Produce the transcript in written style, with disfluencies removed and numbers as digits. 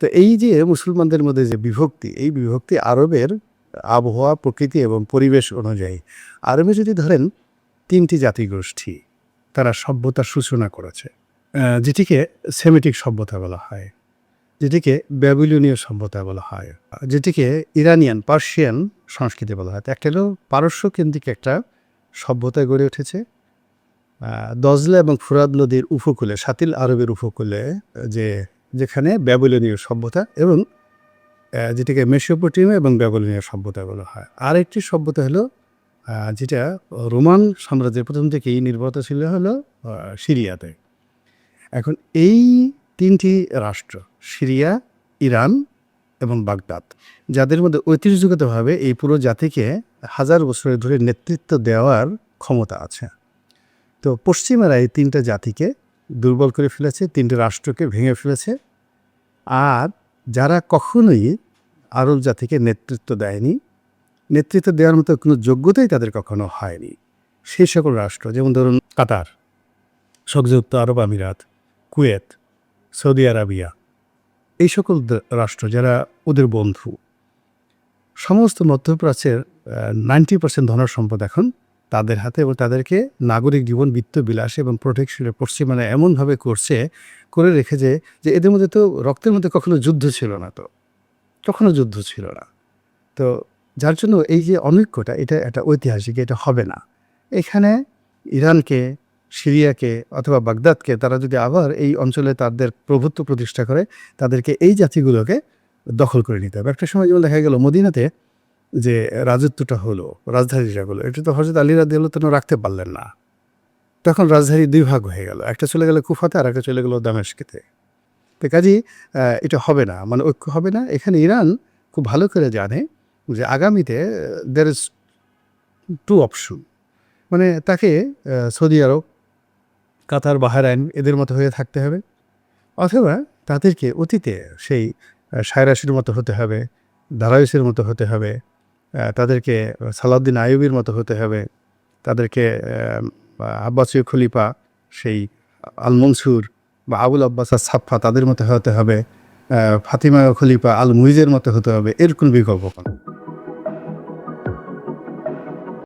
তো এই যে মুসলমানদের মধ্যে যে বিভক্তি, এই বিভক্তি আরবের আবহাওয়া, প্রকৃতি এবং পরিবেশ অনুযায়ী। আরবে যদি ধরেন ৩টি জাতিগোষ্ঠী তারা সভ্যতার সূচনা করেছে, যেটিকে সেমিটিক সভ্যতা বলা হয়, যেটিকে ব্যাবিলনীয় সভ্যতা বলা হয়, যেটিকে ইরানিয়ান পার্সিয়ান সংস্কৃতি বলা হয়। তো একটা হলো পারস্য কেন্দ্রিক একটা সভ্যতা গড়ে উঠেছে দজলা এবং ফুরাত নদীর উপকূলে, সাতিল আরবের উপকূলে, যেখানে ব্যাবিলনীয় সভ্যতা এবং যেটাকে মেসোপটেমিয়া এবং ব্যাবিলনীয় সভ্যতা বলা হয়। আরেকটি সভ্যতা হলো যেটা রোমান সাম্রাজ্যের প্রথম থেকেই নির্ভরশীল হলো সিরিয়াতে। এখন এই ৩টি রাষ্ট্র, সিরিয়া, ইরান এবং বাগদাদ, যাদের মধ্যে ঐতিহ্যগতভাবে এই পুরো জাতিকে হাজার বছরের ধরে নেতৃত্ব দেওয়ার ক্ষমতা আছে। তো পশ্চিমারা এই ৩টা জাতিকে দুর্বল করে ফেলেছে, ৩টে রাষ্ট্রকে ভেঙে ফেলেছে। আর যারা কখনোই আরব জাতিকে নেতৃত্ব দেয়নি, নেতৃত্ব দেওয়ার মতো কোনো যোগ্যতাই তাদের কখনো হয়নি, সেই সকল রাষ্ট্র, যেমন ধরুন কাতার, সংযুক্ত আরব আমিরাত, কুয়েত, সৌদি আরবিয়া, এই সকল রাষ্ট্র যারা ওদের বন্ধু, সমস্ত মধ্যপ্রাচ্যের 90% ধন সম্পদ এখন তাদের হাতে, এবং তাদেরকে নাগরিক জীবন, বিত্ত বিলাস এবং প্রোটেকশনের পশ্চিমারা এমনভাবে করে রেখেছে যে এদের মধ্যে তো রক্তের মধ্যে কখনো যুদ্ধ ছিল না, তো কখনো যুদ্ধ ছিল না। তো যার জন্য এই যে অনৈক্যটা, এটা একটা ঐতিহাসিক, এটা হবে না। এখানে ইরানকে, সিরিয়াকে অথবা বাগদাদকে তারা যদি আবার এই অঞ্চলে তাদের প্রভুত্ব প্রতিষ্ঠা করে, তাদেরকে এই জাতিগুলোকে দখল করে নিতে হবে। একটা সময় যেমন দেখা গেল মদিনাতে যে রাজত্বটা হলো, রাজধানীটা হলো, এটা তো হযরত আলী রাদিয়াল্লাহু তাআলা রাখতে পারলেন না। তখন রাজধানী ২ ভাগ হয়ে গেল, একটা চলে গেল কুফাতে আর একটা চলে গেল দামেস্কেতে। তো কাজেই এটা হবে না, মানে ঐক্য হবে না। এখানে ইরান খুব ভালো করে জানে যে আগামীতে there is 2 অপশন, মানে তাকে সৌদি আরব, কাতার, বাহরাইন এদের মতো হয়ে থাকতে হবে, অথবা তাদেরকে অতীতে সেই সায়রাসের মতো হতে হবে, দারায়ুসের মতো হতে হবে, তাদেরকে সালাউদ্দিন আইয়ুবীর মতো হতে হবে, তাদেরকে আব্বাসীয় খলিফা সেই আল মনসুর বা আবুল আব্বাস আস-সাফা তাদের মতো হতে হবে, ফাতিমা খলিফা আল মুইজের মতো হতে হবে, এরকম বিকল্প কোনো